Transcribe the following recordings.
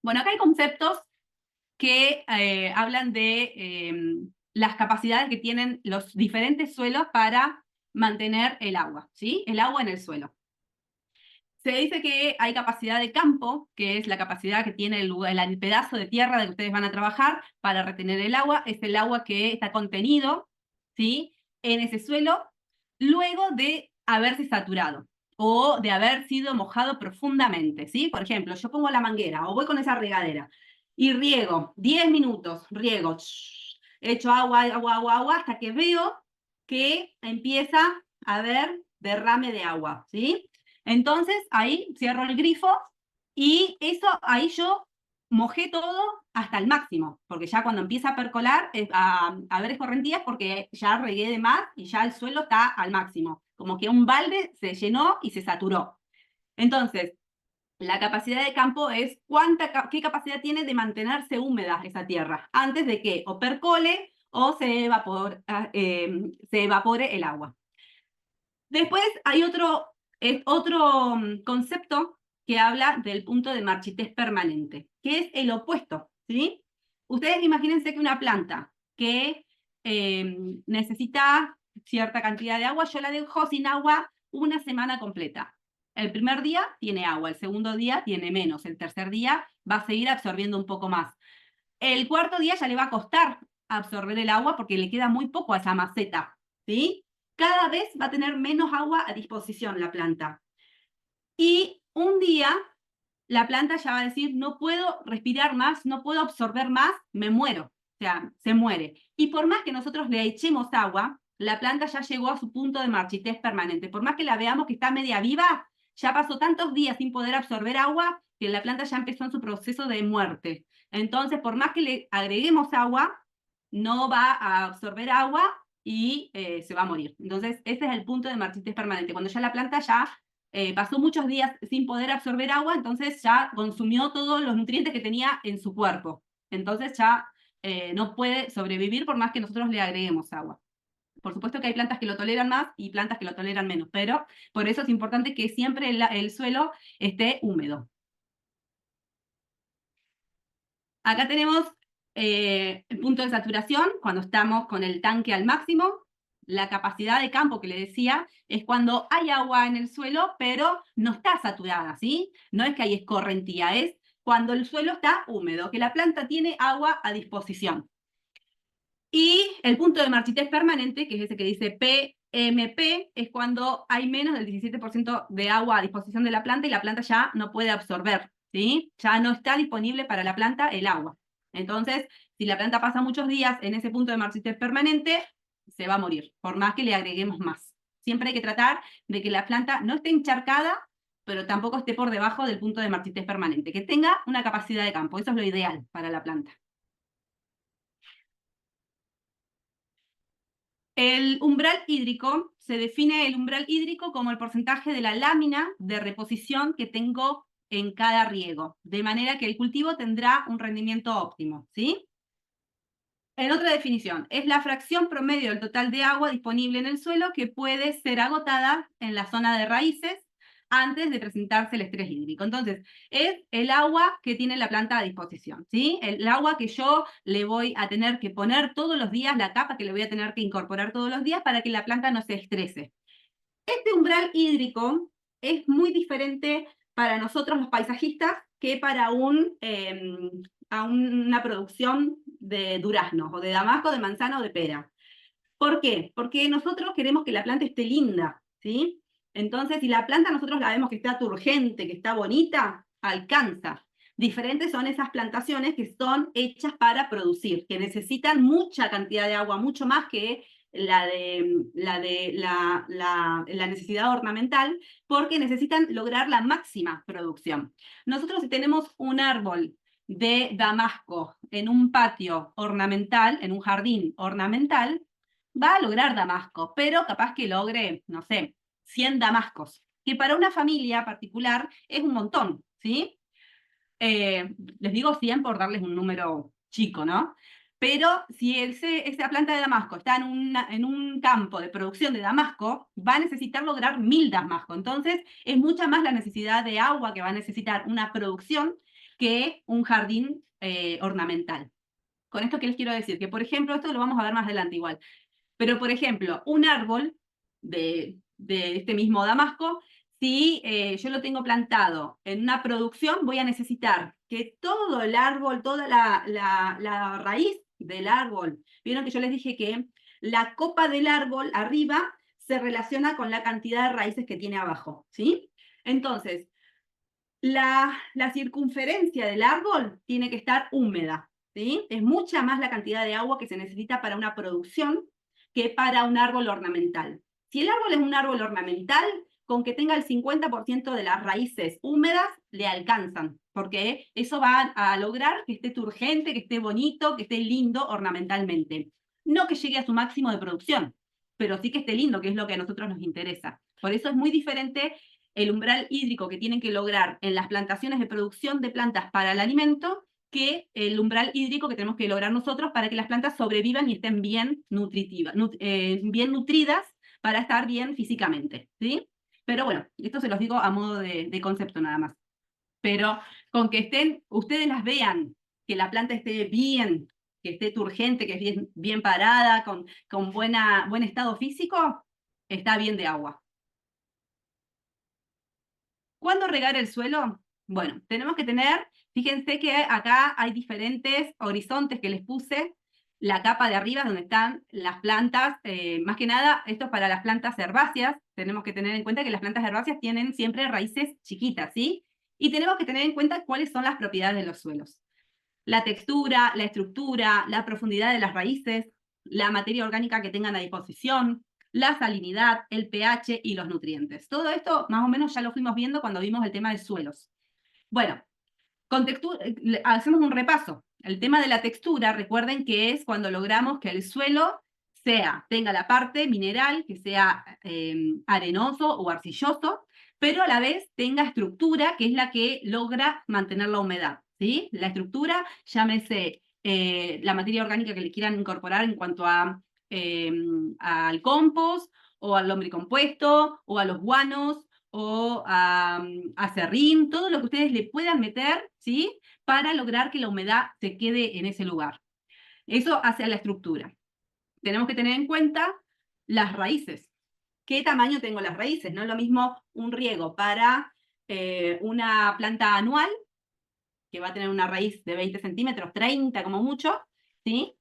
Bueno, acá hay conceptos que hablan de las capacidades que tienen los diferentes suelos para mantener el agua, ¿sí? El agua en el suelo. Se dice que hay capacidad de campo, que es la capacidad que tiene el pedazo de tierra de que ustedes van a trabajar para retener el agua. Es el agua que está contenido, ¿sí?, en ese suelo luego de haberse saturado o de haber sido mojado profundamente, ¿sí? Por ejemplo, yo pongo la manguera o voy con esa regadera y riego 10 minutos, riego, echo agua, agua, agua, agua, hasta que veo que empieza a haber derrame de agua, ¿sí? Entonces ahí cierro el grifo y eso ahí yo mojé todo hasta el máximo, porque ya cuando empieza a percolar, a ver escorrentías, porque ya regué de más y ya el suelo está al máximo, como que un balde se llenó y se saturó. Entonces, la capacidad de campo es qué capacidad tiene de mantenerse húmeda esa tierra antes de que o percole o se evapore el agua. Después hay otro concepto que habla del punto de marchitez permanente, que es el opuesto, ¿sí? Ustedes imagínense que una planta que necesita cierta cantidad de agua, yo la dejo sin agua una semana completa. El primer día tiene agua, el segundo día tiene menos, el tercer día va a seguir absorbiendo un poco más. El cuarto día ya le va a costar absorber el agua porque le queda muy poco a esa maceta, ¿sí? Cada vez va a tener menos agua a disposición la planta. Y un día la planta ya va a decir, no puedo respirar más, no puedo absorber más, me muero. O sea, se muere. Y por más que nosotros le echemos agua, la planta ya llegó a su punto de marchitez permanente. Por más que la veamos que está media viva, ya pasó tantos días sin poder absorber agua que la planta ya empezó en su proceso de muerte. Entonces, por más que le agreguemos agua, no va a absorber agua y se va a morir. Entonces, ese es el punto de marchitez permanente. Cuando ya la planta ya pasó muchos días sin poder absorber agua, entonces ya consumió todos los nutrientes que tenía en su cuerpo. Entonces ya no puede sobrevivir por más que nosotros le agreguemos agua. Por supuesto que hay plantas que lo toleran más y plantas que lo toleran menos, pero por eso es importante que siempre el suelo esté húmedo. Acá tenemos el punto de saturación, cuando estamos con el tanque al máximo. La capacidad de campo que le decía es cuando hay agua en el suelo, pero no está saturada, ¿sí? No es que hay escorrentía, es cuando el suelo está húmedo, que la planta tiene agua a disposición. Y el punto de marchitez permanente, que es ese que dice PMP, es cuando hay menos del 17% de agua a disposición de la planta y la planta ya no puede absorber, ¿sí? Ya no está disponible para la planta el agua. Entonces, si la planta pasa muchos días en ese punto de marchitez permanente, se va a morir, por más que le agreguemos más. Siempre hay que tratar de que la planta no esté encharcada, pero tampoco esté por debajo del punto de marchitez permanente, que tenga una capacidad de campo. Eso es lo ideal para la planta. El umbral hídrico, se define el umbral hídrico como el porcentaje de la lámina de reposición que tengo en cada riego, de manera que el cultivo tendrá un rendimiento óptimo, ¿sí? En otra definición, es la fracción promedio del total de agua disponible en el suelo que puede ser agotada en la zona de raíces antes de presentarse el estrés hídrico. Entonces, es el agua que tiene la planta a disposición, ¿sí? El agua que yo le voy a tener que poner todos los días, la capa que le voy a tener que incorporar todos los días para que la planta no se estrese. Este umbral hídrico es muy diferente para nosotros los paisajistas que para una producción de duraznos o de damasco, de manzana o de pera. ¿Por qué? Porque nosotros queremos que la planta esté linda, ¿sí? Entonces, si la planta nosotros la vemos que está turgente, que está bonita, alcanza. Diferentes son esas plantaciones que son hechas para producir, que necesitan mucha cantidad de agua, mucho más que la necesidad ornamental, porque necesitan lograr la máxima producción. Nosotros si tenemos un árbol de damasco en un patio ornamental, en un jardín ornamental, va a lograr damasco, pero capaz que logre, no sé, 100 damascos, que para una familia particular es un montón, ¿sí? Les digo 100 por darles un número chico, ¿no? Pero si esa planta de damasco está en un campo de producción de damasco, va a necesitar lograr 1000 damascos. Entonces, es mucha más la necesidad de agua que va a necesitar una producción que un jardín ornamental. Con esto, ¿qué les quiero decir? Que, por ejemplo, esto lo vamos a ver más adelante igual, pero, por ejemplo, un árbol de este mismo damasco, si yo lo tengo plantado en una producción, voy a necesitar que todo el árbol, toda la raíz del árbol, vieron que yo les dije que la copa del árbol arriba se relaciona con la cantidad de raíces que tiene abajo, ¿sí? Entonces, la circunferencia del árbol tiene que estar húmeda, ¿sí? Es mucha más la cantidad de agua que se necesita para una producción que para un árbol ornamental. Si el árbol es un árbol ornamental, con que tenga el 50% de las raíces húmedas, le alcanzan, porque eso va a lograr que esté turgente, que esté bonito, que esté lindo ornamentalmente. No que llegue a su máximo de producción, pero sí que esté lindo, que es lo que a nosotros nos interesa. Por eso es muy diferente el umbral hídrico que tienen que lograr en las plantaciones de producción de plantas para el alimento que el umbral hídrico que tenemos que lograr nosotros para que las plantas sobrevivan y estén bien bien nutridas para estar bien físicamente, ¿sí? Pero bueno, esto se los digo a modo de concepto nada más. Pero con que ustedes las vean, que la planta esté bien, que esté turgente, que es bien parada, con buen estado físico, está bien de agua. ¿Cuándo regar el suelo? Bueno, tenemos que tener, fíjense que acá hay diferentes horizontes que les puse, la capa de arriba donde están las plantas, más que nada, esto es para las plantas herbáceas, tenemos que tener en cuenta que las plantas herbáceas tienen siempre raíces chiquitas, ¿sí? Y tenemos que tener en cuenta cuáles son las propiedades de los suelos. La textura, la estructura, la profundidad de las raíces, la materia orgánica que tengan a disposición, la salinidad, el pH y los nutrientes. Todo esto más o menos ya lo fuimos viendo cuando vimos el tema de suelos. Bueno, con textura, hacemos un repaso. El tema de la textura, recuerden que es cuando logramos que el suelo tenga la parte mineral, que sea arenoso o arcilloso, pero a la vez tenga estructura, que es la que logra mantener la humedad, ¿sí? La estructura, llámese la materia orgánica que le quieran incorporar en cuanto al compost, o al lombricompuesto, o a los guanos, o a serrín, todo lo que ustedes le puedan meter, ¿sí? Para lograr que la humedad se quede en ese lugar. Eso hace a la estructura. Tenemos que tener en cuenta las raíces. ¿Qué tamaño tengo las raíces? No es lo mismo un riego para una planta anual, que va a tener una raíz de 20 centímetros, 30 como mucho, ¿sí?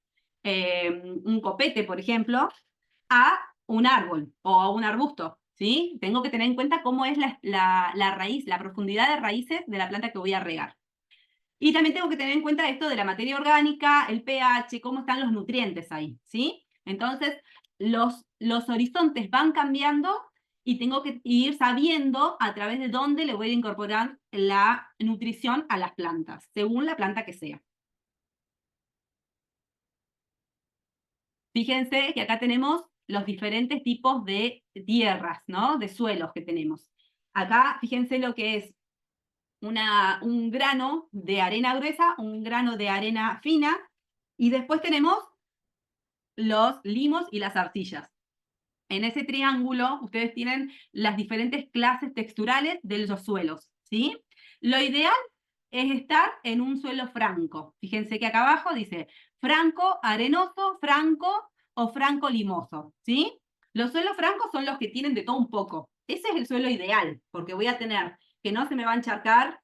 Un copete, por ejemplo, a un árbol o a un arbusto, ¿sí? Tengo que tener en cuenta cómo es la raíz, la profundidad de raíces de la planta que voy a regar. Y también tengo que tener en cuenta esto de la materia orgánica, el pH, cómo están los nutrientes ahí, ¿sí? Entonces, los horizontes van cambiando y tengo que ir sabiendo a través de dónde le voy a incorporar la nutrición a las plantas, según la planta que sea. Fíjense que acá tenemos los diferentes tipos de tierras, ¿no? De suelos que tenemos. Acá, fíjense lo que es un grano de arena gruesa, un grano de arena fina, y después tenemos los limos y las arcillas. En ese triángulo ustedes tienen las diferentes clases texturales de los suelos, ¿sí? Lo ideal es estar en un suelo franco. Fíjense que acá abajo dice franco arenoso, franco o franco limoso, ¿sí? Los suelos francos son los que tienen de todo un poco. Ese es el suelo ideal, porque voy a tener que no se me va a encharcar,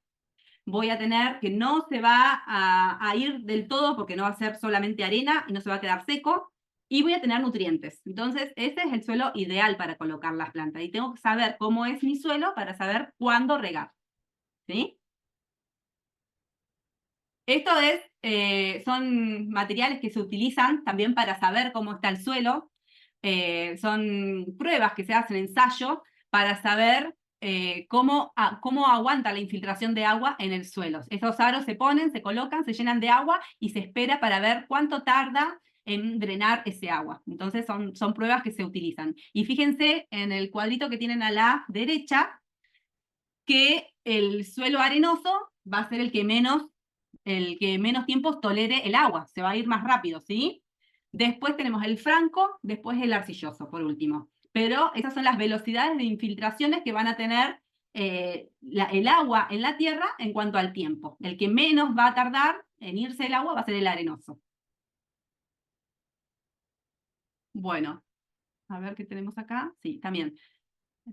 voy a tener que no se va a ir del todo porque no va a ser solamente arena y no se va a quedar seco, y voy a tener nutrientes. Entonces, ese es el suelo ideal para colocar las plantas. Y tengo que saber cómo es mi suelo para saber cuándo regar, ¿sí? Esto son materiales que se utilizan también para saber cómo está el suelo. Son pruebas que se hacen, ensayo, para saber cómo aguanta la infiltración de agua en el suelo. Esos aros se ponen, se colocan, se llenan de agua y se espera para ver cuánto tarda en drenar ese agua. Entonces son pruebas que se utilizan. Y fíjense en el cuadrito que tienen a la derecha que el suelo arenoso va a ser el que menos tiempo tolere el agua, se va a ir más rápido, ¿sí? Después tenemos el franco, después el arcilloso, por último. Pero esas son las velocidades de infiltraciones que van a tener el agua en la tierra en cuanto al tiempo. El que menos va a tardar en irse el agua va a ser el arenoso. Bueno, a ver qué tenemos acá. Sí, también.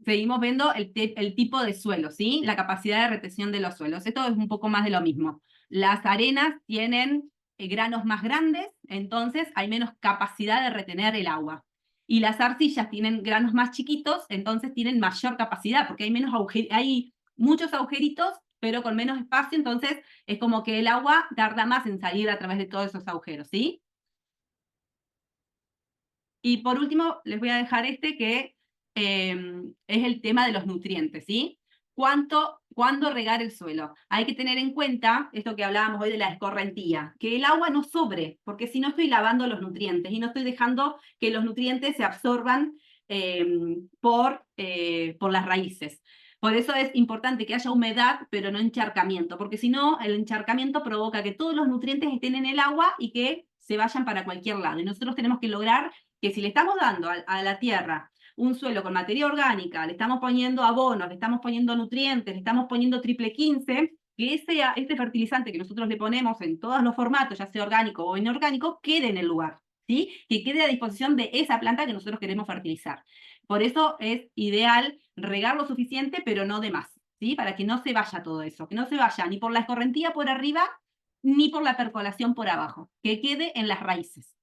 Seguimos viendo el tipo de suelo, ¿sí? La capacidad de retención de los suelos. Esto es un poco más de lo mismo. Las arenas tienen granos más grandes, entonces hay menos capacidad de retener el agua. Y las arcillas tienen granos más chiquitos, entonces tienen mayor capacidad, porque hay hay muchos agujeritos, pero con menos espacio, entonces es como que el agua tarda más en salir a través de todos esos agujeros, ¿sí? Y por último, les voy a dejar este que es el tema de los nutrientes, ¿sí? ¿Cuándo regar el suelo? Hay que tener en cuenta esto que hablábamos hoy de la escorrentía, que el agua no sobre, porque si no estoy lavando los nutrientes y no estoy dejando que los nutrientes se absorban por las raíces. Por eso es importante que haya humedad, pero no encharcamiento, porque si no, el encharcamiento provoca que todos los nutrientes estén en el agua y que se vayan para cualquier lado. Y nosotros tenemos que lograr que si le estamos dando a la tierra un suelo con materia orgánica, le estamos poniendo abonos, le estamos poniendo nutrientes, le estamos poniendo triple 15, que este fertilizante que nosotros le ponemos en todos los formatos, ya sea orgánico o inorgánico, quede en el lugar, ¿sí? Que quede a disposición de esa planta que nosotros queremos fertilizar. Por eso es ideal regar lo suficiente, pero no de más, ¿sí? Para que no se vaya todo eso, que no se vaya ni por la escorrentía por arriba, ni por la percolación por abajo, que quede en las raíces.